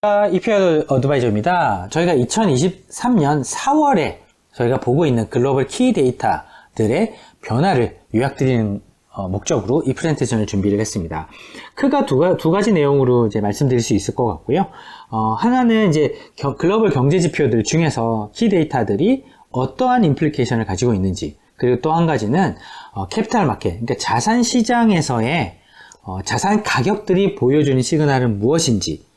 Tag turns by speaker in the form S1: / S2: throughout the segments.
S1: EPR 어드바이저입니다. 저희가 2023년 4월에 저희가 보고 있는 글로벌 키 데이터들의 변화를 요약드리는 목적으로 이 프레젠테이션을 준비를 했습니다. 크게 두 가지 내용으로 이제 말씀드릴 수 있을 것 같고요. 하나는 이제 글로벌 경제 지표들 중에서 키 데이터들이 어떠한 임플리케이션을 가지고 있는지, 그리고 또 한 가지는 캐피탈 마켓, 그러니까 자산 시장에서의 자산 가격들이 보여주는 시그널은 무엇인지,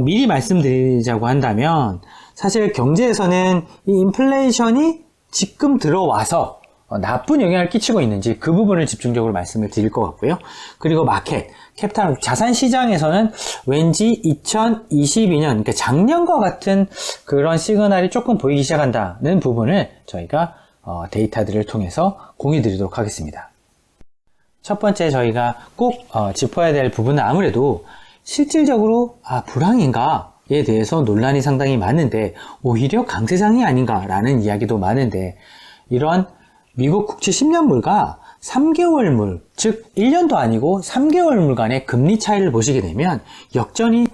S1: 미리 말씀드리자고 한다면, 사실 경제에서는 이 인플레이션이 지금 들어와서 나쁜 영향을 끼치고 있는지 그 부분을 집중적으로 말씀을 드릴 것 같고요. 그리고 마켓, 캐피탈, 자산 시장에서는 왠지 2022년, 그러니까 작년과 같은 그런 시그널이 조금 보이기 시작한다는 부분을 저희가 데이터들을 통해서 공유 드리도록 하겠습니다. 첫 번째 저희가 꼭 짚어야 될 부분은 아무래도 실질적으로 불황인가에 대해서 논란이 상당히 많은데 오히려 강세장이 아닌가라는 이야기도 많은데, 이런 미국 국채 10년물과 3개월물, 즉 1년도 아니고 3개월물 간의 금리 차이를 보시게 되면 역전이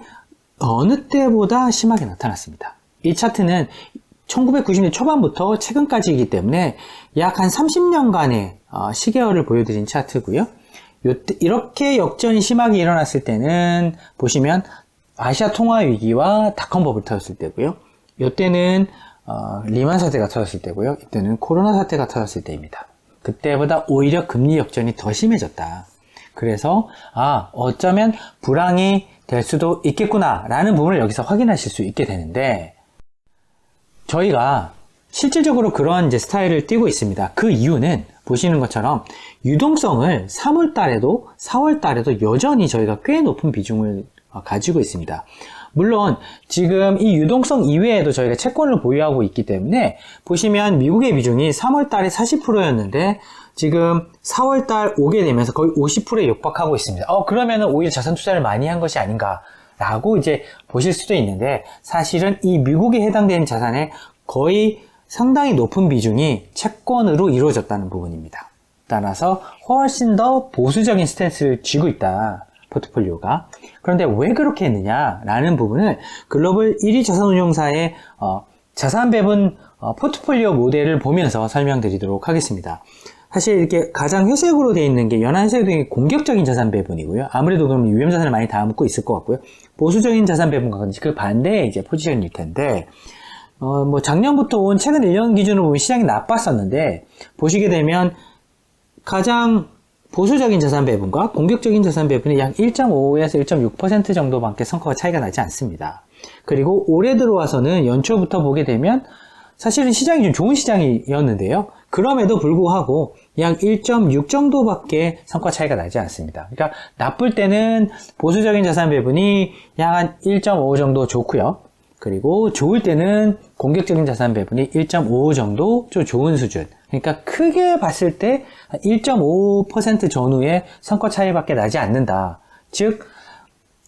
S1: 어느 때보다 심하게 나타났습니다. 이 차트는 1990년 초반부터 최근까지이기 때문에 약 한 30년간의 시계열을 보여드린 차트고요. 이렇게 역전이 심하게 일어났을 때는 보시면 아시아 통화 위기와 닷컴 버블 터졌을 때고요. 이때는 리만 사태가 터졌을 때고요. 이때는 코로나 사태가 터졌을 때입니다. 그때보다 오히려 금리 역전이 더 심해졌다. 그래서 어쩌면 불황이 될 수도 있겠구나 라는 부분을 여기서 확인하실 수 있게 되는데, 저희가 실질적으로 그런 이제 스타일을 띄고 있습니다. 그 이유는 보시는 것처럼 유동성을 3월 달에도 4월 달에도 여전히 저희가 꽤 높은 비중을 가지고 있습니다. 물론 지금 이 유동성 이외에도 저희가 채권을 보유하고 있기 때문에 보시면 미국의 비중이 3월 달에 40%였는데 지금 4월 달 오게 되면서 거의 50%에 육박하고 있습니다. 그러면은 오히려 자산 투자를 많이 한 것이 아닌가 라고 이제 보실 수도 있는데, 사실은 이 미국에 해당되는 자산의 거의 상당히 높은 비중이 채권으로 이루어졌다는 부분입니다. 따라서 훨씬 더 보수적인 스탠스를 쥐고 있다, 포트폴리오가. 그런데 왜 그렇게 했느냐라는 부분을 글로벌 1위 자산운용사의 자산 배분 포트폴리오 모델을 보면서 설명드리도록 하겠습니다. 사실 이렇게 가장 회색으로 되어 있는 게 연한색 등의 공격적인 자산 배분이고요. 아무래도 그럼 위험 자산을 많이 담고 있을 것 같고요. 보수적인 자산 배분과 그 반대의 이제 포지션일 텐데, 작년부터 온 최근 1년 기준으로 보면 시장이 나빴었는데, 보시게 되면 가장 보수적인 자산 배분과 공격적인 자산 배분이 약 1.5에서 1.6% 정도밖에 성과가 차이가 나지 않습니다. 그리고 올해 들어와서는 연초부터 보게 되면 사실은 시장이 좀 좋은 시장이었는데요. 그럼에도 불구하고 약 1.6 정도밖에 성과 차이가 나지 않습니다. 그러니까 나쁠 때는 보수적인 자산 배분이 약 한 1.5 정도 좋고요. 그리고 좋을 때는 공격적인 자산 배분이 1.5 정도 좀 좋은 수준. 그러니까 크게 봤을 때 1.5% 전후의 성과 차이밖에 나지 않는다. 즉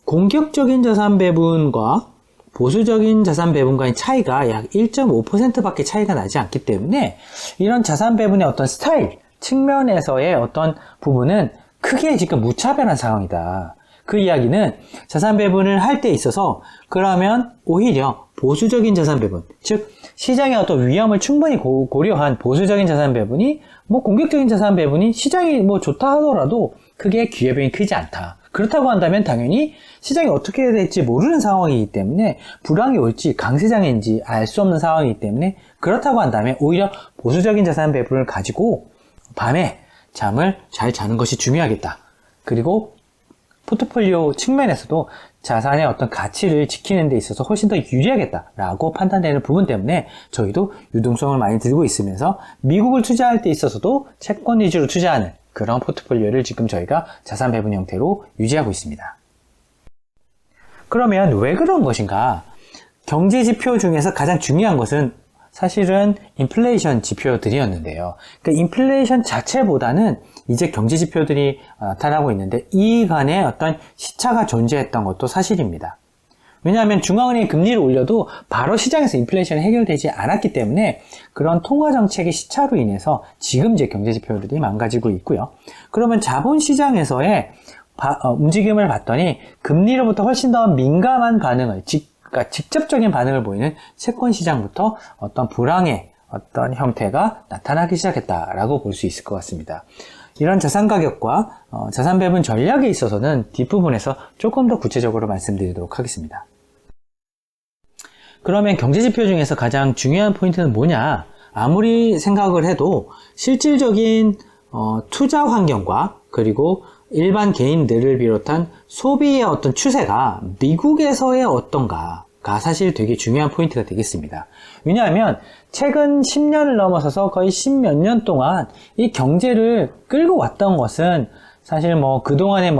S1: 공격적인 자산 배분과 보수적인 자산 배분과의 차이가 약 1.5%밖에 차이가 나지 않기 때문에 이런 자산 배분의 어떤 스타일 측면에서의 어떤 부분은 크게 지금 무차별한 상황이다. 그 이야기는 자산 배분을 할 때 있어서 그러면 오히려 보수적인 자산 배분, 즉 시장의 어떤 위험을 충분히 고려한 보수적인 자산 배분이 공격적인 자산 배분이 시장이 좋다 하더라도 크게 기회비용이 크지 않다. 그렇다고 한다면 당연히 시장이 어떻게 될지 모르는 상황이기 때문에 불황이 올지 강세장인지 알 수 없는 상황이기 때문에, 그렇다고 한다면 오히려 보수적인 자산 배분을 가지고 밤에 잠을 잘 자는 것이 중요하겠다. 그리고 포트폴리오 측면에서도 자산의 어떤 가치를 지키는 데 있어서 훨씬 더 유리하겠다라고 판단되는 부분 때문에 저희도 유동성을 많이 들고 있으면서 미국을 투자할 때 있어서도 채권 위주로 투자하는 그런 포트폴리오를 지금 저희가 자산 배분 형태로 유지하고 있습니다. 그러면 왜 그런 것인가? 경제 지표 중에서 가장 중요한 것은 사실은 인플레이션 지표들이었는데요. 그러니까 인플레이션 자체보다는 이제 경제 지표들이 나타나고 있는데 이 간에 어떤 시차가 존재했던 것도 사실입니다. 왜냐하면 중앙은행이 금리를 올려도 바로 시장에서 인플레이션이 해결되지 않았기 때문에 그런 통화정책의 시차로 인해서 지금 이제 경제 지표들이 망가지고 있고요. 그러면 자본시장에서의 움직임을 봤더니 금리로부터 훨씬 더 민감한 반응을, 그러니까 직접적인 반응을 보이는 채권 시장부터 어떤 불황의 어떤 형태가 나타나기 시작했다라고 볼 수 있을 것 같습니다. 이런 자산 가격과 자산 배분 전략에 있어서는 뒷부분에서 조금 더 구체적으로 말씀드리도록 하겠습니다. 그러면 경제지표 중에서 가장 중요한 포인트는 뭐냐? 아무리 생각을 해도 실질적인 투자 환경과 그리고 일반 개인들을 비롯한 소비의 어떤 추세가 미국에서의 어떤가가 사실 되게 중요한 포인트가 되겠습니다. 왜냐하면 최근 10년을 넘어서서 거의 10몇 년 동안 이 경제를 끌고 왔던 것은 사실 그동안에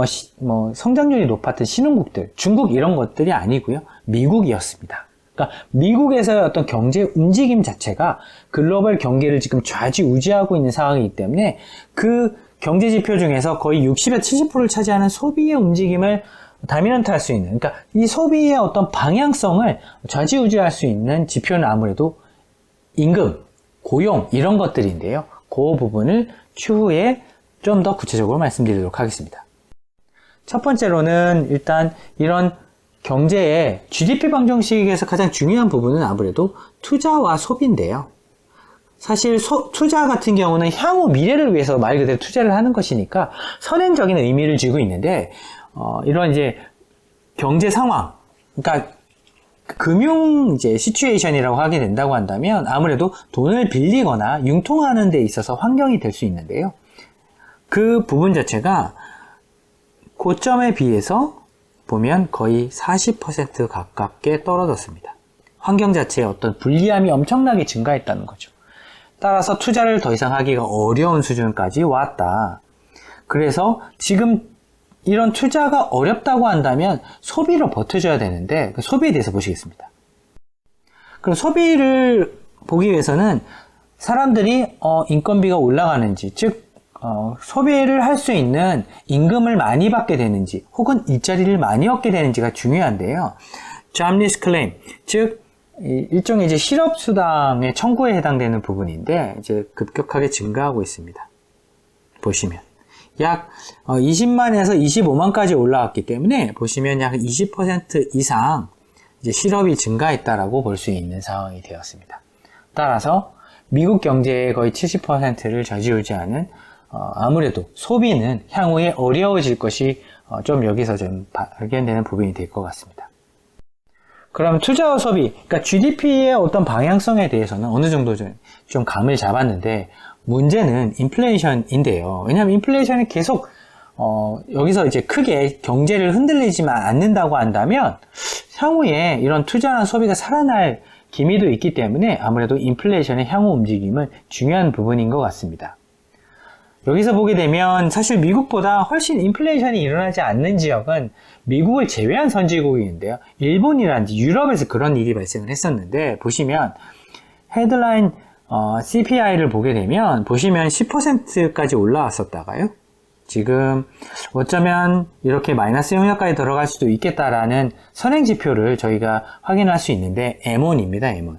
S1: 성장률이 높았던 신흥국들, 중국 이런 것들이 아니고요. 미국이었습니다. 그러니까 미국에서의 어떤 경제 움직임 자체가 글로벌 경기를 지금 좌지우지하고 있는 상황이기 때문에 그 경제 지표 중에서 거의 60에서 70%를 차지하는 소비의 움직임을 다미넌트 할 수 있는, 그러니까 이 소비의 어떤 방향성을 좌지우지할 수 있는 지표는 아무래도 임금, 고용 이런 것들인데요. 그 부분을 추후에 좀 더 구체적으로 말씀드리도록 하겠습니다. 첫 번째로는 일단 이런 경제의 GDP 방정식에서 가장 중요한 부분은 아무래도 투자와 소비인데요. 사실 투자 같은 경우는 향후 미래를 위해서 말 그대로 투자를 하는 것이니까 선행적인 의미를 지고 있는데 이런 이제 경제 상황, 그러니까 금융 이제 시츄에이션이라고 하게 된다고 한다면 아무래도 돈을 빌리거나 융통하는 데 있어서 환경이 될 수 있는데요. 그 부분 자체가 고점에 비해서 보면 거의 40% 가깝게 떨어졌습니다. 환경 자체의 어떤 불리함이 엄청나게 증가했다는 거죠. 따라서 투자를 더 이상 하기가 어려운 수준까지 왔다. 그래서 지금 이런 투자가 어렵다고 한다면 소비로 버텨줘야 되는데 그 소비에 대해서 보시겠습니다. 그럼 소비를 보기 위해서는 사람들이 인건비가 올라가는지, 즉 소비를 할 수 있는 임금을 많이 받게 되는지 혹은 일자리를 많이 얻게 되는지가 중요한데요. Jobless Claim, 즉 일종의 이제 실업수당의 청구에 해당되는 부분인데 이제 급격하게 증가하고 있습니다. 보시면 약 20만에서 25만까지 올라왔기 때문에 보시면 약 20% 이상 이제 실업이 증가했다라고 볼 수 있는 상황이 되었습니다. 따라서 미국 경제의 거의 70%를 좌지우지하는 아무래도 소비는 향후에 어려워질 것이 좀 여기서 좀 발견되는 부분이 될 것 같습니다. 그럼 투자와 소비, 그러니까 GDP의 어떤 방향성에 대해서는 어느 정도 좀 감을 잡았는데 문제는 인플레이션인데요. 왜냐하면 인플레이션이 계속 여기서 이제 크게 경제를 흔들리지만 않는다고 한다면 향후에 이런 투자나 소비가 살아날 기미도 있기 때문에 아무래도 인플레이션의 향후 움직임은 중요한 부분인 것 같습니다. 여기서 보게 되면 사실 미국보다 훨씬 인플레이션이 일어나지 않는 지역은 미국을 제외한 선진국인데요. 일본이라든지 유럽에서 그런 일이 발생을 했었는데 보시면 헤드라인 CPI를 보게 되면 보시면 10%까지 올라왔었다가요. 지금 어쩌면 이렇게 마이너스 영역까지 들어갈 수도 있겠다라는 선행지표를 저희가 확인할 수 있는데 M1입니다. M1.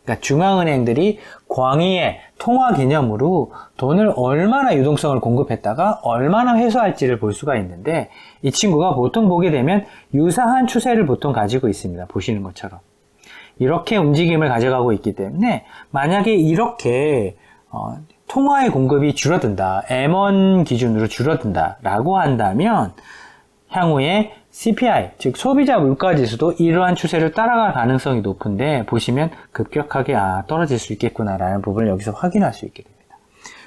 S1: 그러니까 중앙은행들이 광의의 통화 개념으로 돈을 얼마나 유동성을 공급했다가 얼마나 회수할지를 볼 수가 있는데 이 친구가 보통 보게 되면 유사한 추세를 보통 가지고 있습니다. 보시는 것처럼. 이렇게 움직임을 가져가고 있기 때문에 만약에 이렇게 통화의 공급이 줄어든다, M1 기준으로 줄어든다 라고 한다면 향후에 CPI, 즉 소비자 물가지수도 이러한 추세를 따라갈 가능성이 높은데 보시면 급격하게 떨어질 수 있겠구나 라는 부분을 여기서 확인할 수 있게 됩니다.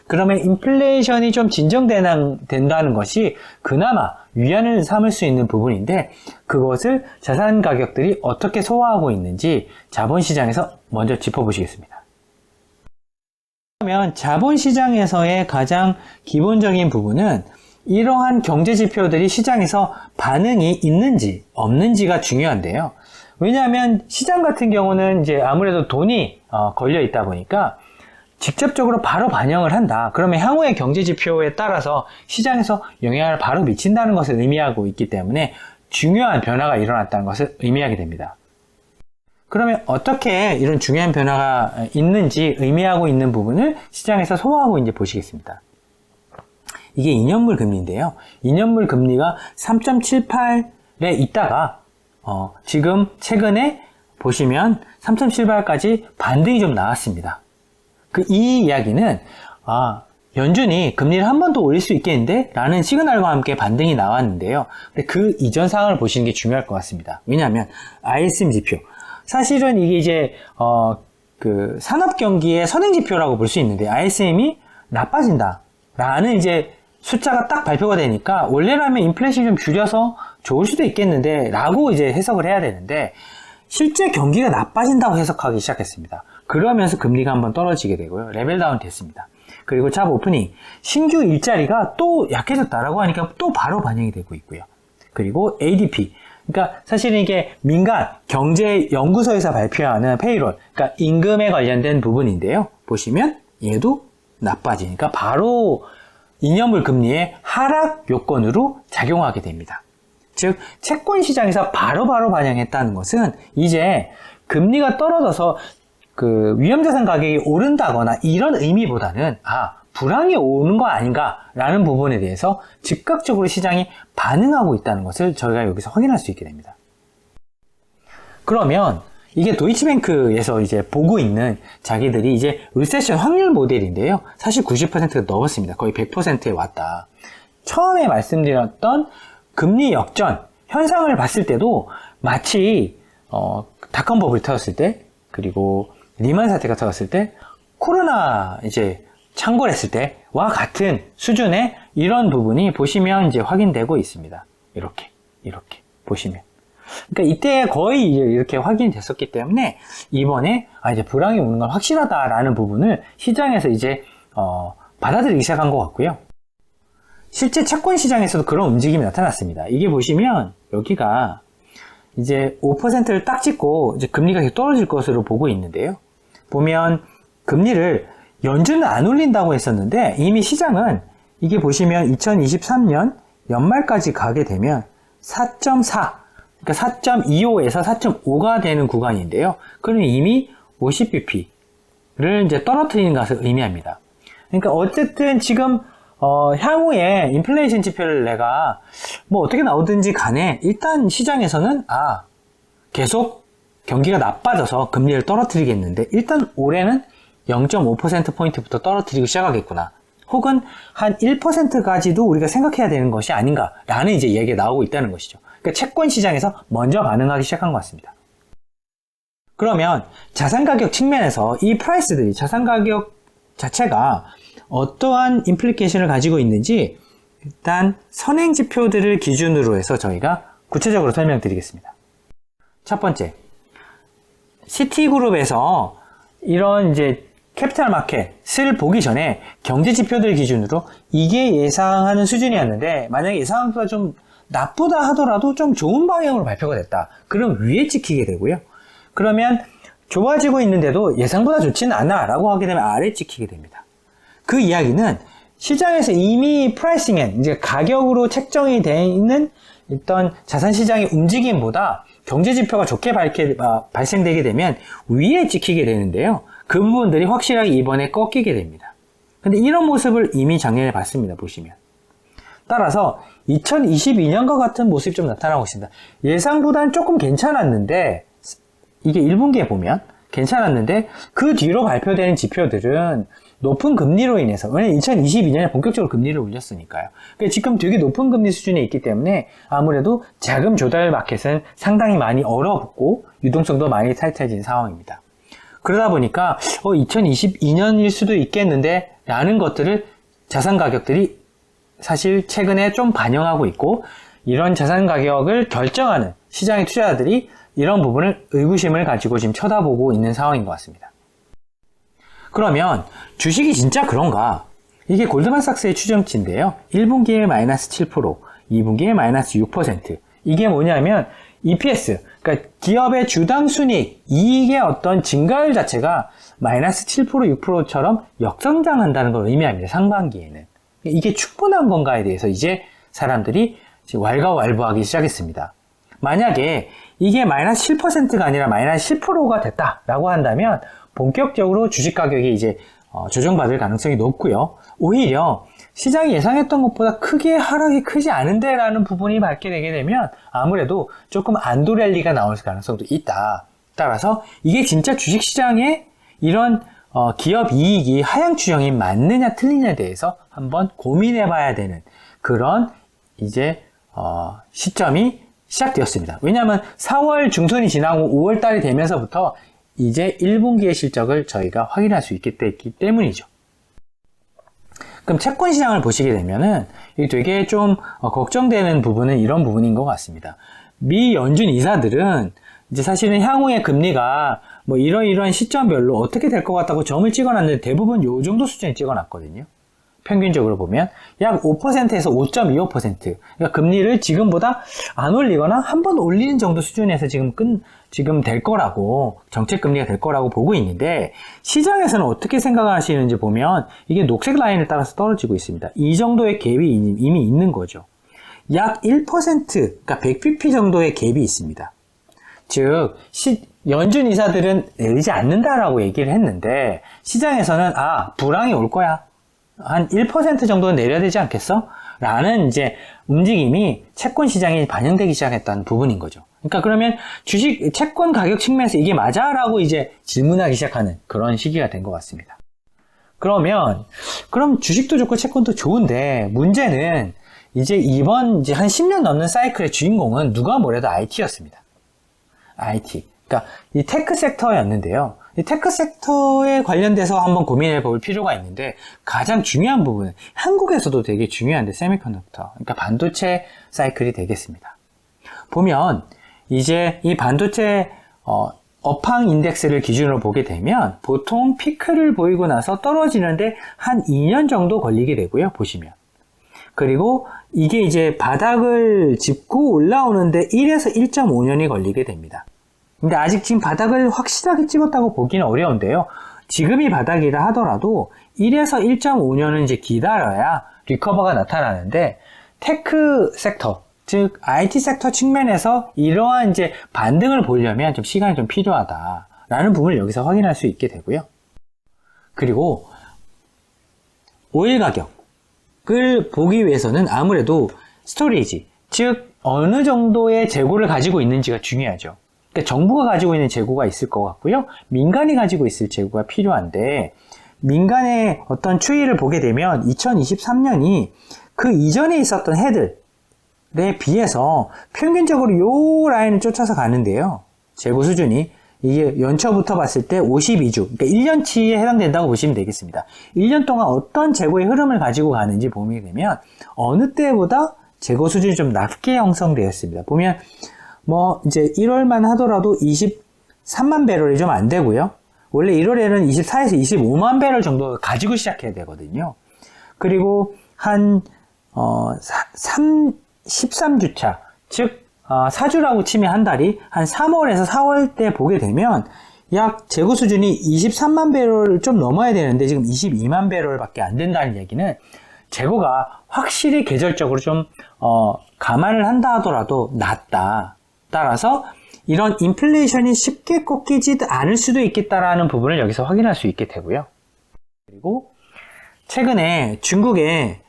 S1: 그러면 인플레이션이 좀 진정된다는 것이 그나마 위안을 삼을 수 있는 부분인데 그것을 자산 가격들이 어떻게 소화하고 있는지 자본시장에서 먼저 짚어보시겠습니다. 그러면 자본시장에서의 가장 기본적인 부분은 이러한 경제 지표들이 시장에서 반응이 있는지 없는지가 중요한데요. 왜냐하면 시장 같은 경우는 이제 아무래도 돈이 걸려 있다 보니까 직접적으로 바로 반영을 한다. 그러면 향후의 경제 지표에 따라서 시장에서 영향을 바로 미친다는 것을 의미하고 있기 때문에 중요한 변화가 일어났다는 것을 의미하게 됩니다. 그러면 어떻게 이런 중요한 변화가 있는지 의미하고 있는 부분을 시장에서 소화하고 이제 보시겠습니다. 이게 2년물 금리인데요. 2년물 금리가 3.78에 있다가 지금 최근에 보시면 3.78까지 반등이 좀 나왔습니다. 이 이야기는 연준이 금리를 한 번 더 올릴 수 있겠는데? 라는 시그널과 함께 반등이 나왔는데요. 근데 그 이전 상황을 보시는 게 중요할 것 같습니다. 왜냐하면 ISM 지표. 사실은 이게 이제 산업 경기의 선행 지표라고 볼 수 있는데 ISM이 나빠진다 라는 이제 숫자가 딱 발표가 되니까 원래라면 인플레이션 좀 줄여서 좋을 수도 있겠는데 라고 이제 해석을 해야 되는데 실제 경기가 나빠진다고 해석하기 시작했습니다. 그러면서 금리가 한번 떨어지게 되고요. 레벨 다운 됐습니다. 그리고 잡 오프닝 신규 일자리가 또 약해졌다라고 하니까 또 바로 반영이 되고 있고요. 그리고 ADP 그러니까 사실은 이게 민간 경제연구소에서 발표하는 페이롤 그러니까 임금에 관련된 부분인데요. 보시면 얘도 나빠지니까 바로 2년물 금리의 하락 요건으로 작용하게 됩니다. 즉 채권 시장에서 바로바로 반영했다는 것은 이제 금리가 떨어져서 위험자산 가격이 오른다거나 이런 의미보다는 불황이 오는 거 아닌가라는 부분에 대해서 즉각적으로 시장이 반응하고 있다는 것을 저희가 여기서 확인할 수 있게 됩니다. 그러면 이게 도이치뱅크에서 이제 보고 있는 자기들이 이제 리세션 확률 모델인데요. 사실 90%가 넘었습니다. 거의 100%에 왔다. 처음에 말씀드렸던 금리 역전 현상을 봤을 때도 마치 닷컴 버블이 터졌을 때 그리고 리만 사태가 터졌을 때 코로나 이제 창궐했을 때와 같은 수준의 이런 부분이 보시면 이제 확인되고 있습니다. 이렇게 보시면. 그러니까 이때 거의 이렇게 확인이 됐었기 때문에 이번에 이제 불황이 오는 건 확실하다라는 부분을 시장에서 이제 받아들이기 시작한 것 같고요. 실제 채권 시장에서도 그런 움직임이 나타났습니다. 이게 보시면 여기가 이제 5%를 딱 찍고 이제 금리가 계속 떨어질 것으로 보고 있는데요. 보면 금리를 연준은 안 올린다고 했었는데 이미 시장은 이게 보시면 2023년 연말까지 가게 되면 4.4 그러니까 4.25에서 4.5가 되는 구간인데요. 그러면 이미 50bp를 이제 떨어뜨리는 것을 의미합니다. 그러니까 어쨌든 지금 향후에 인플레이션 지표를 내가 뭐 어떻게 나오든지 간에 일단 시장에서는 계속 경기가 나빠져서 금리를 떨어뜨리겠는데 일단 올해는 0.5%포인트부터 떨어뜨리기 시작하겠구나. 혹은 한 1%까지도 우리가 생각해야 되는 것이 아닌가라는 이제 이야기가 나오고 있다는 것이죠. 그러니까 채권 시장에서 먼저 반응하기 시작한 것 같습니다. 그러면 자산 가격 측면에서 이 프라이스들이 자산 가격 자체가 어떠한 임플리케이션을 가지고 있는지 일단 선행 지표들을 기준으로 해서 저희가 구체적으로 설명드리겠습니다. 첫 번째, 시티그룹에서 이런 이제 캐피탈 마켓을 보기 전에 경제 지표들 기준으로 이게 예상하는 수준이었는데 만약에 예상한 것보다 좀 나쁘다 하더라도 좀 좋은 방향으로 발표가 됐다. 그럼 위에 찍히게 되고요. 그러면 좋아지고 있는데도 예상보다 좋지는 않아 라고 하게 되면 아래 찍히게 됩니다. 그 이야기는 시장에서 이미 프라이싱엔 이제 가격으로 책정이 되어 있는 어떤 자산 시장의 움직임보다 경제 지표가 좋게 발생되게 되면 위에 찍히게 되는데요. 그 부분들이 확실하게 이번에 꺾이게 됩니다. 근데 이런 모습을 이미 작년에 봤습니다. 보시면. 따라서 2022년과 같은 모습이 좀 나타나고 있습니다. 예상보다는 조금 괜찮았는데 이게 1분기에 보면 괜찮았는데 그 뒤로 발표되는 지표들은 높은 금리로 인해서 왜냐면 2022년에 본격적으로 금리를 올렸으니까요. 그러니까 지금 되게 높은 금리 수준에 있기 때문에 아무래도 자금 조달 마켓은 상당히 많이 얼어붙고 유동성도 많이 타이트해진 상황입니다. 그러다 보니까 2022년일 수도 있겠는데 라는 것들을 자산 가격들이 사실 최근에 좀 반영하고 있고 이런 자산 가격을 결정하는 시장의 투자자들이 이런 부분을 의구심을 가지고 지금 쳐다보고 있는 상황인 것 같습니다. 그러면 주식이 진짜 그런가? 이게 골드만삭스의 추정치인데요. 1분기에 마이너스 7%, 2분기에 마이너스 6%. 이게 뭐냐면 EPS, 그러니까 기업의 주당 순이익, 이익의 어떤 증가율 자체가 마이너스 7%, 6%처럼 역성장한다는 걸 의미합니다. 상반기에는. 이게 충분한 건가에 대해서 이제 사람들이 왈가왈부하기 시작했습니다. 만약에 이게 마이너스 7%가 아니라 마이너스 10%가 됐다라고 한다면 본격적으로 주식 가격이 이제 조정받을 가능성이 높고요. 오히려 시장이 예상했던 것보다 크게 하락이 크지 않은데 라는 부분이 밝게 되게 되면 아무래도 조금 안도 랠리가 나올 가능성도 있다. 따라서 이게 진짜 주식시장에 이런 기업 이익이 하향 추정이 맞느냐 틀리냐에 대해서 한번 고민해 봐야 되는 그런 이제 시점이 시작되었습니다. 왜냐하면 4월 중순이 지나고 5월 달이 되면서부터 이제 1분기의 실적을 저희가 확인할 수 있기 때문이죠. 그럼 채권 시장을 보시게 되면은 되게 좀 걱정되는 부분은 이런 부분인 것 같습니다. 미 연준 이사들은 이제 사실은 향후의 금리가 뭐 이런 시점별로 어떻게 될 것 같다고 점을 찍어놨는데 대부분 요 정도 수준에 찍어놨거든요. 평균적으로 보면 약 5%에서 5.25%. 그러니까 금리를 지금보다 안 올리거나 한 번 올리는 정도 수준에서 지금 될 거라고, 정책 금리가 될 거라고 보고 있는데, 시장에서는 어떻게 생각하시는지 보면 이게 녹색 라인을 따라서 떨어지고 있습니다. 이 정도의 갭이 이미 있는 거죠. 약 1%, 그러니까 100bp 정도의 갭이 있습니다. 즉 연준 이사들은 내리지 않는다라고 얘기를 했는데 시장에서는 불황이 올 거야. 한 1% 정도는 내려야 되지 않겠어? 라는 이제 움직임이 채권 시장에 반영되기 시작했다는 부분인 거죠. 그러니까 그러면 채권 가격 측면에서 이게 맞아? 라고 이제 질문하기 시작하는 그런 시기가 된 것 같습니다. 그럼 주식도 좋고 채권도 좋은데 문제는 이제 이번 한 10년 넘는 사이클의 주인공은 누가 뭐래도 IT였습니다. IT. 그러니까 이 테크 섹터였는데요. 이 테크 섹터에 관련돼서 한번 고민해 볼 필요가 있는데 가장 중요한 부분은 한국에서도 되게 중요한데 세미컨덕터, 그러니까 반도체 사이클이 되겠습니다. 보면 이제 이 반도체 업황 인덱스를 기준으로 보게 되면 보통 피크를 보이고 나서 떨어지는데 한 2년 정도 걸리게 되고요. 보시면. 그리고 이게 이제 바닥을 짚고 올라오는데 1에서 1.5년이 걸리게 됩니다. 근데 아직 지금 바닥을 확실하게 찍었다고 보기는 어려운데요. 지금이 바닥이라 하더라도 1에서 1.5년은 이제 기다려야 리커버가 나타나는데 테크 섹터, 즉 IT 섹터 측면에서 이러한 이제 반등을 보려면 좀 시간이 좀 필요하다라는 부분을 여기서 확인할 수 있게 되고요. 그리고 오일 가격을 보기 위해서는 아무래도 스토리지, 즉 어느 정도의 재고를 가지고 있는지가 중요하죠. 그러니까 정부가 가지고 있는 재고가 있을 것 같고요. 민간이 가지고 있을 재고가 필요한데 민간의 어떤 추이를 보게 되면 2023년이 그 이전에 있었던 해들에 비해서 평균적으로 요 라인을 쫓아서 가는데요. 재고 수준이 이게 연초부터 봤을 때 52주, 그러니까 1년치에 해당된다고 보시면 되겠습니다. 1년 동안 어떤 재고의 흐름을 가지고 가는지 보게 되면 어느 때보다 재고 수준이 좀 낮게 형성되어 있습니다. 보면 이제 1월만 하더라도 23만 배럴이 좀 안 되고요. 원래 1월에는 24에서 25만 배럴 정도 가지고 시작해야 되거든요. 그리고 한 13주차, 즉 4주라고 치면 한 달이 한 3월에서 4월 때 보게 되면 약 재고 수준이 23만 배럴을 좀 넘어야 되는데 지금 22만 배럴밖에 안 된다는 얘기는 재고가 확실히 계절적으로 좀 감안을 한다 하더라도 낮다. 따라서 이런 인플레이션이 쉽게 꺾이지 않을 수도 있겠다라는 부분을 여기서 확인할 수 있게 되고요. 그리고 최근에 중국의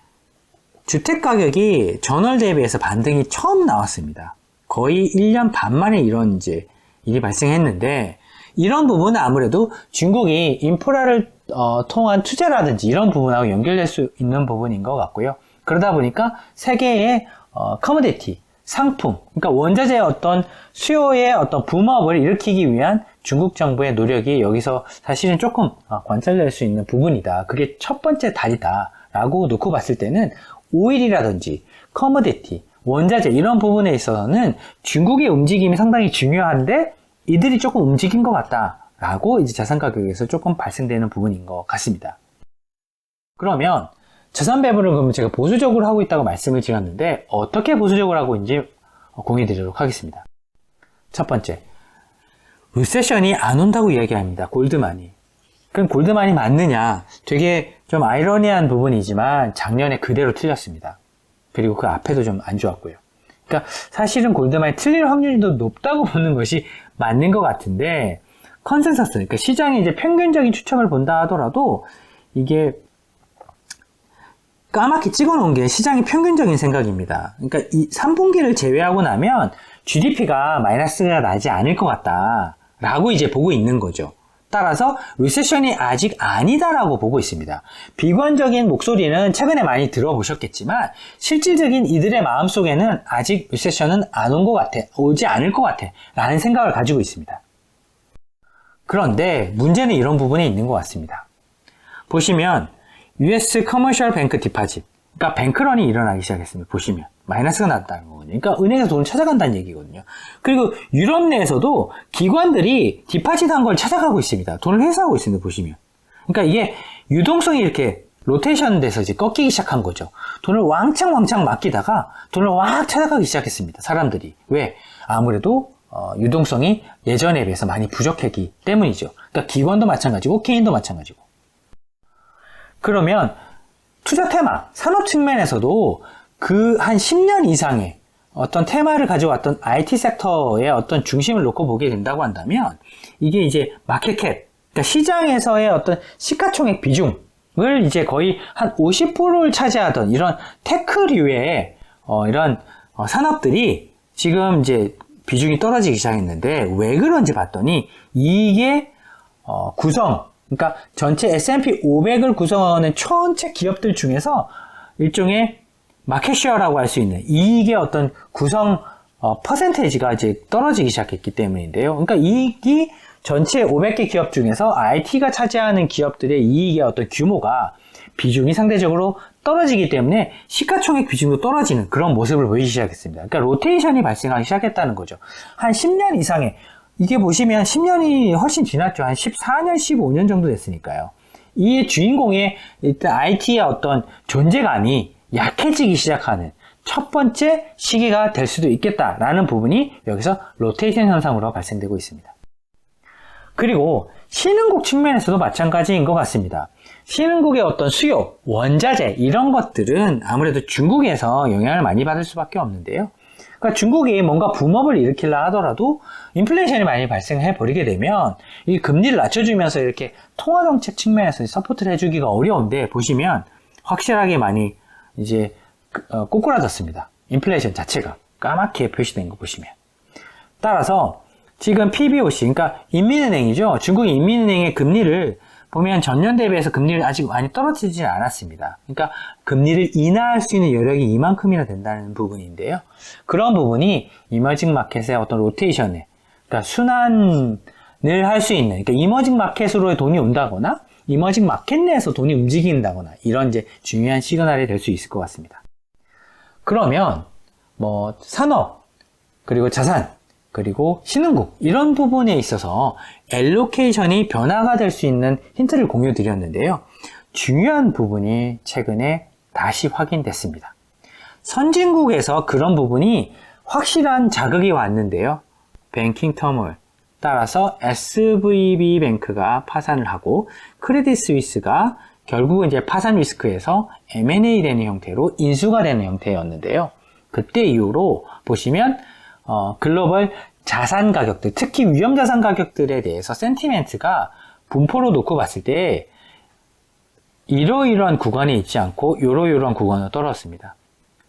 S1: 주택 가격이 전월 대비해서 반등이 처음 나왔습니다. 거의 1년 반 만에 이런 이제 일이 발생했는데 이런 부분은 아무래도 중국이 인프라를 통한 투자라든지 이런 부분하고 연결될 수 있는 부분인 것 같고요. 그러다 보니까 세계의 커머디티, 상품, 그러니까 원자재의 어떤 수요의 어떤 붐업을 일으키기 위한 중국 정부의 노력이 여기서 사실은 조금 관찰될 수 있는 부분이다. 그게 첫 번째 다리다 라고 놓고 봤을 때는 오일이라든지 커머디티, 원자재 이런 부분에 있어서는 중국의 움직임이 상당히 중요한데 이들이 조금 움직인 것 같다 라고 이제 자산 가격에서 조금 발생되는 부분인 것 같습니다. 그러면 자산 배분을 그러면 제가 보수적으로 하고 있다고 말씀을 드렸는데 어떻게 보수적으로 하고 있는지 공유해 드리도록 하겠습니다. 첫 번째, 리세션이 안 온다고 이야기합니다. 골드만이. 그럼 골드만이 맞느냐? 되게 좀 아이러니한 부분이지만 작년에 그대로 틀렸습니다. 그리고 그 앞에도 좀 안 좋았고요. 그러니까 사실은 골드만이 틀릴 확률이 더 높다고 보는 것이 맞는 것 같은데 컨센서스, 그러니까 시장의 이제 평균적인 추측을 본다 하더라도 이게 까맣게 찍어 놓은 게 시장의 평균적인 생각입니다. 그러니까 이 3분기를 제외하고 나면 GDP가 마이너스가 나지 않을 것 같다 라고 이제 보고 있는 거죠. 따라서 리세션이 아직 아니다라고 보고 있습니다. 비관적인 목소리는 최근에 많이 들어보셨겠지만 실질적인 이들의 마음속에는 아직 리세션은 안 온 것 같아, 오지 않을 것 같아 라는 생각을 가지고 있습니다. 그런데 문제는 이런 부분에 있는 것 같습니다. 보시면 US 커머셜 뱅크 디파짓, 그러니까 뱅크런이 일어나기 시작했습니다. 보시면 마이너스가 났다는 거거든요. 그러니까 은행에서 돈을 찾아간다는 얘기거든요. 그리고 유럽 내에서도 기관들이 디파짓한 걸 찾아가고 있습니다. 돈을 회수하고 있습니다. 보시면. 그러니까 이게 유동성이 이렇게 로테이션 돼서 이제 꺾이기 시작한 거죠. 돈을 왕창 맡기다가 돈을 확 찾아가기 시작했습니다. 사람들이. 왜? 아무래도 유동성이 예전에 비해서 많이 부족했기 때문이죠. 그러니까 기관도 마찬가지고 개인도 마찬가지고. 그러면 투자 테마, 산업 측면에서도 그 한 10년 이상의 어떤 테마를 가져왔던 IT 섹터의 어떤 중심을 놓고 보게 된다고 한다면 이게 이제 마켓캡, 그러니까 시장에서의 어떤 시가총액 비중을 이제 거의 한 50%를 차지하던 이런 테크류의 이런 산업들이 지금 이제 비중이 떨어지기 시작했는데 왜 그런지 봤더니 이게 그러니까 전체 S&P 500을 구성하는 전체 기업들 중에서 일종의 마켓쉐어라고 할 수 있는 이익의 어떤 구성 퍼센테이지가 이제 떨어지기 시작했기 때문인데요. 그러니까 이익이 전체 500개 기업 중에서 IT가 차지하는 기업들의 이익의 어떤 규모가 비중이 상대적으로 떨어지기 때문에 시가총액 비중도 떨어지는 그런 모습을 보이기 시작했습니다. 그러니까 로테이션이 발생하기 시작했다는 거죠. 한 10년 이상의, 이게 보시면 10년이 훨씬 지났죠. 한 14년, 15년 정도 됐으니까요. 이 주인공의 일단 IT의 어떤 존재감이 약해지기 시작하는 첫 번째 시기가 될 수도 있겠다라는 부분이 여기서 로테이션 현상으로 발생되고 있습니다. 그리고 신흥국 측면에서도 마찬가지인 것 같습니다. 신흥국의 어떤 수요, 원자재 이런 것들은 아무래도 중국에서 영향을 많이 받을 수밖에 없는데요. 그러니까 중국이 뭔가 붐업을 일으키려 하더라도 인플레이션이 많이 발생해 버리게 되면 이 금리를 낮춰주면서 이렇게 통화정책 측면에서 서포트를 해주기가 어려운데 보시면 확실하게 많이 이제 꼬꾸라졌습니다. 인플레이션 자체가 까맣게 표시된 거 보시면. 따라서 지금 PBOC, 그러니까 인민은행이죠. 중국 인민은행의 금리를 보면 전년 대비해서 금리를 아직 많이 떨어지지 않았습니다. 그러니까 금리를 인하할 수 있는 여력이 이만큼이나 된다는 부분인데요. 그런 부분이 이머징 마켓의 어떤 로테이션에, 그러니까 순환을 할 수 있는, 그러니까 이머징 마켓으로의 돈이 온다거나 이머징 마켓 내에서 돈이 움직인다거나 이런 이제 중요한 시그널이 될 수 있을 것 같습니다. 그러면 뭐 산업, 그리고 자산, 그리고 신흥국 이런 부분에 있어서 엘로케이션이 변화가 될 수 있는 힌트를 공유 드렸는데요. 중요한 부분이 최근에 다시 확인됐습니다. 선진국에서 그런 부분이 확실한 자극이 왔는데요. 뱅킹 터몰 따라서 SVB 뱅크가 파산을 하고 크레딧 스위스가 결국은 이제 파산 리스크에서 M&A 되는 형태로 인수가 되는 형태였는데요. 그때 이후로 보시면 글로벌 자산 가격들, 특히 위험 자산 가격들에 대해서 센티멘트가 분포로 놓고 봤을 때 이러이러한 구간에 있지 않고 이러이러한 구간으로 떨어졌습니다.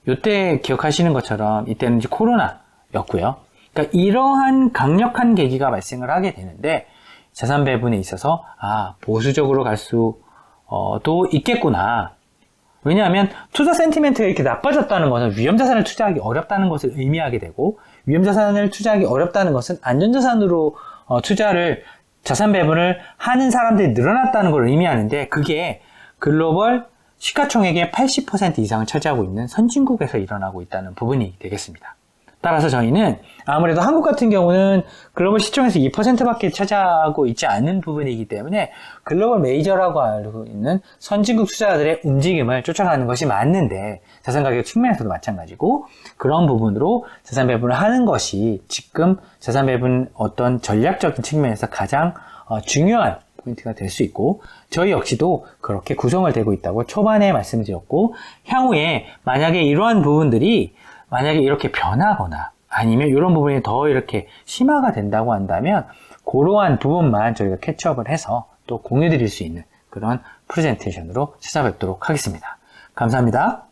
S1: 이때 기억하시는 것처럼 이때는 이제 코로나였고요. 그러니까 이러한 강력한 계기가 발생을 하게 되는데 자산 배분에 있어서 보수적으로 갈 수도 있겠구나. 왜냐하면 투자 센티멘트가 이렇게 나빠졌다는 것은 위험자산을 투자하기 어렵다는 것을 의미하게 되고 위험자산을 투자하기 어렵다는 것은 안전자산으로 투자를 자산 배분을 하는 사람들이 늘어났다는 걸 의미하는데 그게 글로벌 시가총액의 80% 이상을 차지하고 있는 선진국에서 일어나고 있다는 부분이 되겠습니다. 따라서 저희는 아무래도 한국 같은 경우는 글로벌 시총에서 2%밖에 차지하고 있지 않은 부분이기 때문에 글로벌 메이저라고 알고 있는 선진국 투자자들의 움직임을 쫓아가는 것이 맞는데 자산가격 측면에서도 마찬가지고 그런 부분으로 자산 배분을 하는 것이 지금 자산 배분 어떤 전략적인 측면에서 가장 중요한 포인트가 될 수 있고 저희 역시도 그렇게 구성을 되고 있다고 초반에 말씀드렸고 향후에 만약에 이러한 부분들이 만약에 이렇게 변하거나 아니면 이런 부분이 더 이렇게 심화가 된다고 한다면 그러한 부분만 저희가 캐치업을 해서 또 공유 드릴 수 있는 그런 프레젠테이션으로 찾아뵙도록 하겠습니다. 감사합니다.